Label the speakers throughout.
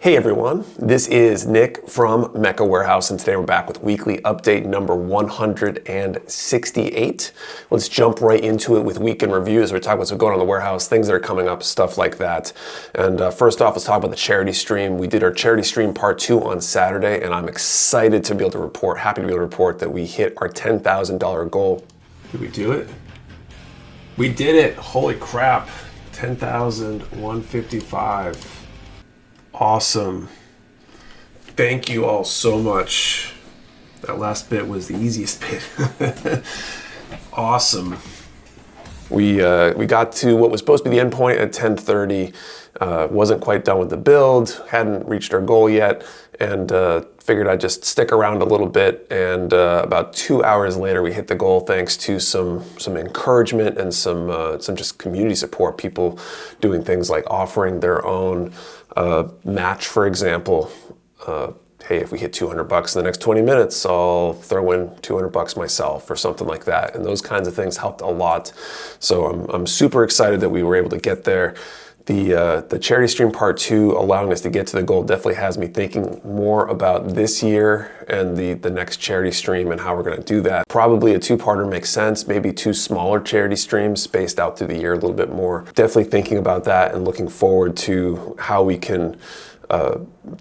Speaker 1: Hey everyone, this is Nick from Mecca Warehouse, and today we're back with weekly update number 168. Let's jump right into it with weekend reviews. We're talking about what's going on in the warehouse, things that are coming up, stuff like that. And first off, let's talk about the charity stream. We did our charity stream part 2 on Saturday, and I'm excited to be able to report, happy to be able to report that we hit our $10,000 goal. Did we do it? We did it! Holy crap! 10,155. Awesome. Thank you all so much. That last bit was the easiest bit. Awesome. We got to what was supposed to be the end point at 10:30. Wasn't quite done with the build, hadn't reached our goal yet, and figured I'd just stick around a little bit. And about 2 hours later, we hit the goal thanks to some encouragement and some just community support. People doing things like offering their own match, for example. Hey, if we hit 200 bucks in the next 20 minutes, I'll throw in 200 bucks myself or something like that. And those kinds of things helped a lot. So I'm super excited that we were able to get there. The charity stream part 2, allowing us to get to the goal, definitely has me thinking more about this year and the next charity stream and how we're going to do that. Probably a 2-parter makes sense, maybe 2 smaller charity streams spaced out through the year a little bit more. Definitely thinking about that and looking forward to how we can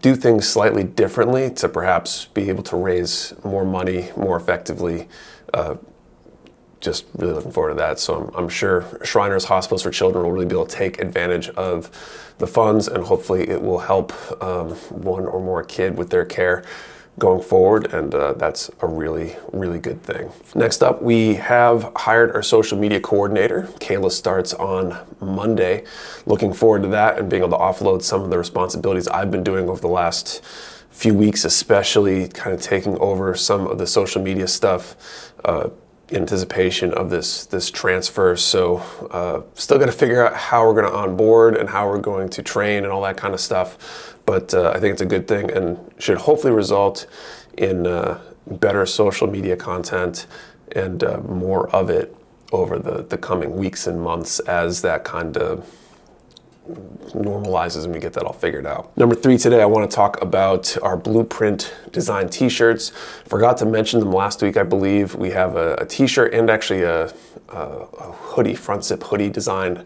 Speaker 1: do things slightly differently to perhaps be able to raise more money more effectively. Just really looking forward to that. So I'm sure Shriners Hospitals for Children will really be able to take advantage of the funds, and hopefully it will help one or more kid with their care going forward, and that's a really, really good thing. Next up, we have hired our social media coordinator. Kayla starts on Monday. Looking forward to that and being able to offload some of the responsibilities I've been doing over the last few weeks, especially kind of taking over some of the social media stuff in anticipation of this transfer. So still got to figure out how we're going to onboard and how we're going to train and all that kind of stuff. But I think it's a good thing and should hopefully result in better social media content and more of it over the coming weeks and months as that kind of normalizes and we get that all figured out. Number 3 today, I want to talk about our Blueprint design t-shirts. Forgot to mention them last week, I believe. We have a t-shirt and actually a hoodie, front zip hoodie design.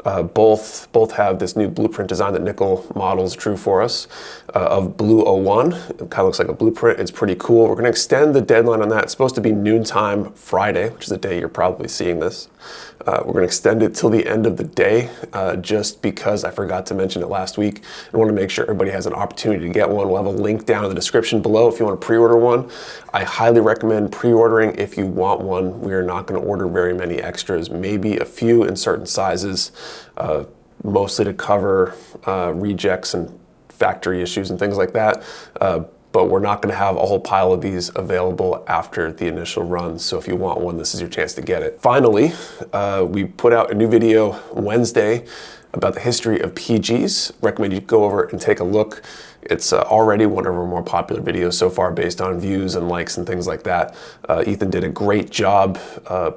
Speaker 1: Both have this new Blueprint design that Nickel models drew for us of Blue 01. It kind of looks like a blueprint. It's pretty cool. We're going to extend the deadline on that. It's supposed to be noontime Friday, which is the day you're probably seeing this. We're going to extend it till the end of the day just because I forgot to mention it last week. I want to make sure everybody has an opportunity to get one. We'll have a link down in the description below if you want to pre-order one. I highly recommend pre-ordering if you want one. We are not going to order very many extras, maybe a few in certain sizes. Mostly to cover rejects and factory issues and things like that. But we're not going to have a whole pile of these available after the initial run. So if you want one, this is your chance to get it. Finally, we put out a new video Wednesday about the history of PGs. Recommend you go over and take a look. It's already one of our more popular videos so far based on views and likes and things like that. Ethan did a great job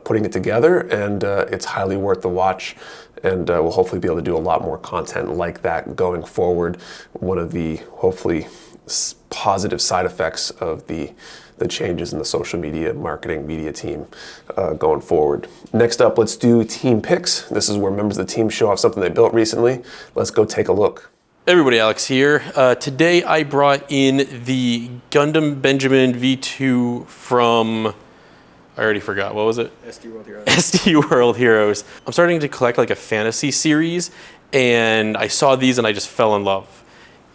Speaker 1: putting it together, and it's highly worth the watch. And we'll hopefully be able to do a lot more content like that going forward. One of the hopefully positive side effects of the changes in the social media marketing media team going forward. Next up, let's do team picks. This is where members of the team show off something they built recently. Let's go take a look.
Speaker 2: Hey everybody, Alex here. Today I brought in the Gundam Benjamin V2 from, I already forgot, what was it?
Speaker 3: SD World Heroes.
Speaker 2: SD World Heroes. I'm starting to collect like a fantasy series, and I saw these and I just fell in love.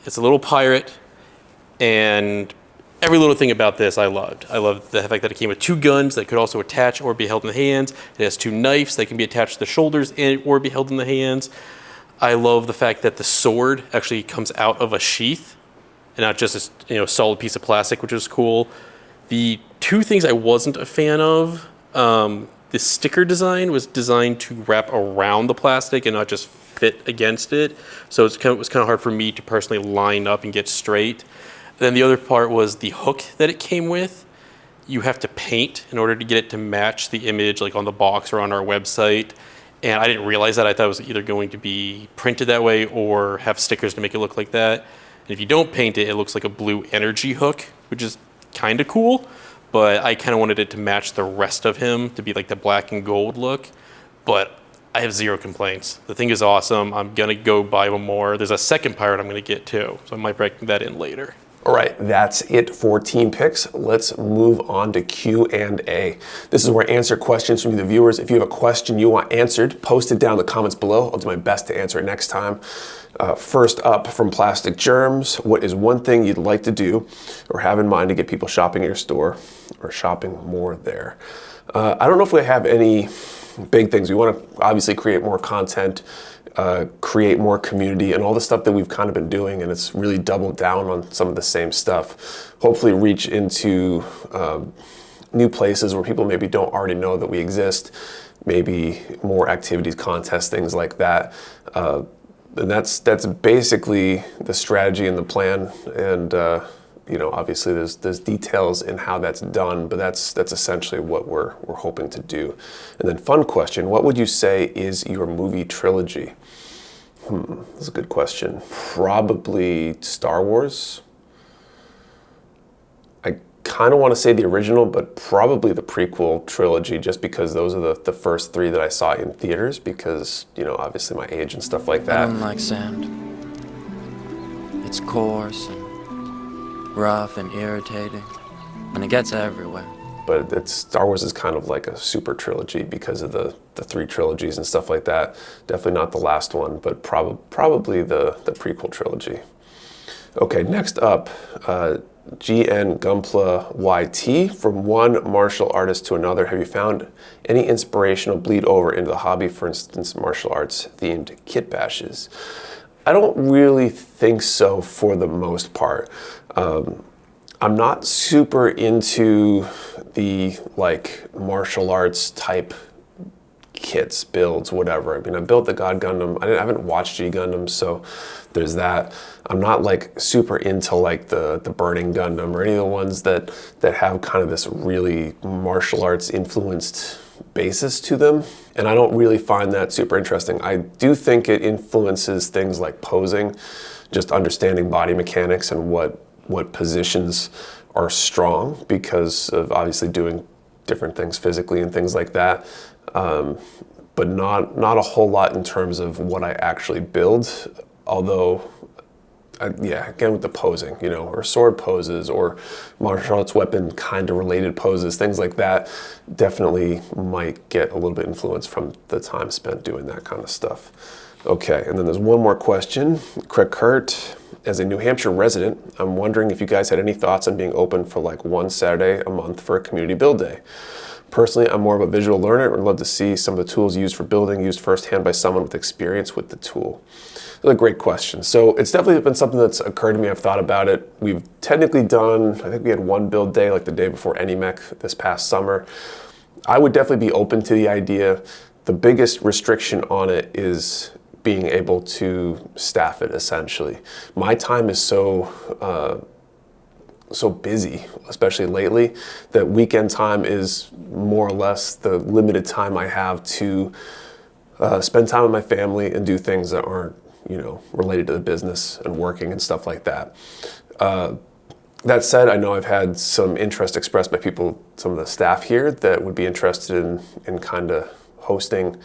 Speaker 2: It's a little pirate, and every little thing about this I loved. I loved the fact that it came with 2 guns that could also attach or be held in the hands. It has 2 knives that can be attached to the shoulders and or be held in the hands. I love the fact that the sword actually comes out of a sheath and not just a solid piece of plastic, which is cool. The 2 things I wasn't a fan of, the sticker design was designed to wrap around the plastic and not just fit against it. So it was kind of hard for me to personally line up and get straight. Then the other part was the hook that it came with. You have to paint in order to get it to match the image like on the box or on our website. And I didn't realize that. I thought it was either going to be printed that way or have stickers to make it look like that. And if you don't paint it, it looks like a blue energy hook, which is kind of cool. But I kind of wanted it to match the rest of him to be like the black and gold look. But I have zero complaints. The thing is awesome. I'm gonna go buy one more. There's a second pirate I'm gonna get too, so I might break that in later.
Speaker 1: All right, that's it for team picks. Let's move on to Q&A. This is where I answer questions from you, the viewers. If you have a question you want answered, post it down in the comments below. I'll do my best to answer it next time. First up from Plastic Germs, what is one thing you'd like to do or have in mind to get people shopping at your store or shopping more there? I don't know if we have any big things. We want to obviously create more content, create more community, and all the stuff that we've kind of been doing, and it's really doubled down on some of the same stuff. Hopefully reach into new places where people maybe don't already know that we exist, maybe more activities, contests, things like that. And that's basically the strategy and the plan. And you know, obviously there's details in how that's done, but that's essentially what we're hoping to do. And then fun question, what would you say is your movie trilogy? That's a good question. Probably Star Wars. I kind of want to say the original, but probably the prequel trilogy, just because those are the first three that I saw in theaters, because, you know, obviously my age and stuff like that.
Speaker 3: I don't like sand. It's coarse and rough and irritating, and it gets everywhere.
Speaker 1: But Star Wars is kind of like a super trilogy because of the three trilogies and stuff like that. Definitely not the last one, but probably the prequel trilogy. Okay, next up, GN Gumpla YT. From one martial artist to another, have you found any inspirational bleed over into the hobby? For instance, martial arts themed kit bashes. I don't really think so for the most part. I'm not super into the like martial arts type kits, builds, whatever. I mean, I built the God Gundam. I haven't watched G Gundam, so there's that. I'm not like super into like the Burning Gundam or any of the ones that have kind of this really martial arts influenced basis to them. And I don't really find that super interesting. I do think it influences things like posing, just understanding body mechanics and what positions are strong because of obviously doing different things physically and things like that. But not a whole lot in terms of what I actually build. Although, yeah, again with the posing, you know, or sword poses or martial arts weapon kind of related poses, things like that, definitely might get a little bit influenced from the time spent doing that kind of stuff. Okay, and then there's one more question. Craig Kurt, as a New Hampshire resident, I'm wondering if you guys had any thoughts on being open for like one Saturday a month for a community build day. Personally, I'm more of a visual learner and would love to see some of the tools used for building used firsthand by someone with experience with the tool. That's a great question. So it's definitely been something that's occurred to me. I've thought about it. We've technically done, I think we had one build day, like the day before AnyMech this past summer. I would definitely be open to the idea. The biggest restriction on it is being able to staff it, essentially. My time is so busy, especially lately, that weekend time is more or less the limited time I have to spend time with my family and do things that aren't, you know, related to the business and working and stuff like that. That said, I know I've had some interest expressed by people, some of the staff here, that would be interested in kind of hosting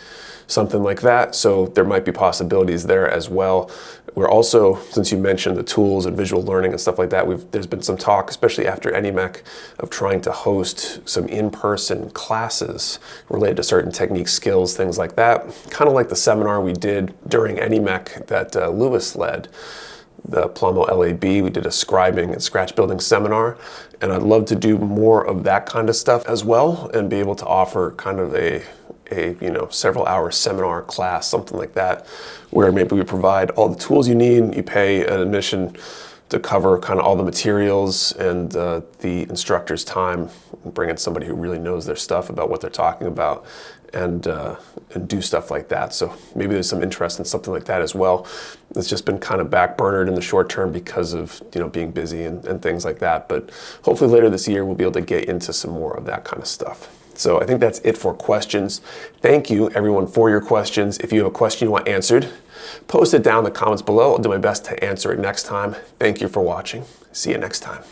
Speaker 1: something like that. So there might be possibilities there as well. We're also, since you mentioned the tools and visual learning and stuff like that, there's been some talk, especially after AnyMech, of trying to host some in-person classes related to certain techniques, skills, things like that. Kind of like the seminar we did during AnyMech that Lewis led, the Plomo LAB. We did a scribing and scratch building seminar, and I'd love to do more of that kind of stuff as well and be able to offer kind of a you know, several hour seminar class, something like that, where maybe we provide all the tools you need, you pay an admission to cover kind of all the materials and the instructor's time, bring in somebody who really knows their stuff about what they're talking about, and do stuff like that. So maybe there's some interest in something like that as well. It's just been kind of backburnered in the short term because of, you know, being busy and things like that. But hopefully later this year we'll be able to get into some more of that kind of stuff. So I think that's it for questions. Thank you everyone for your questions. If you have a question you want answered, post it down in the comments below. I'll do my best to answer it next time. Thank you for watching. See you next time.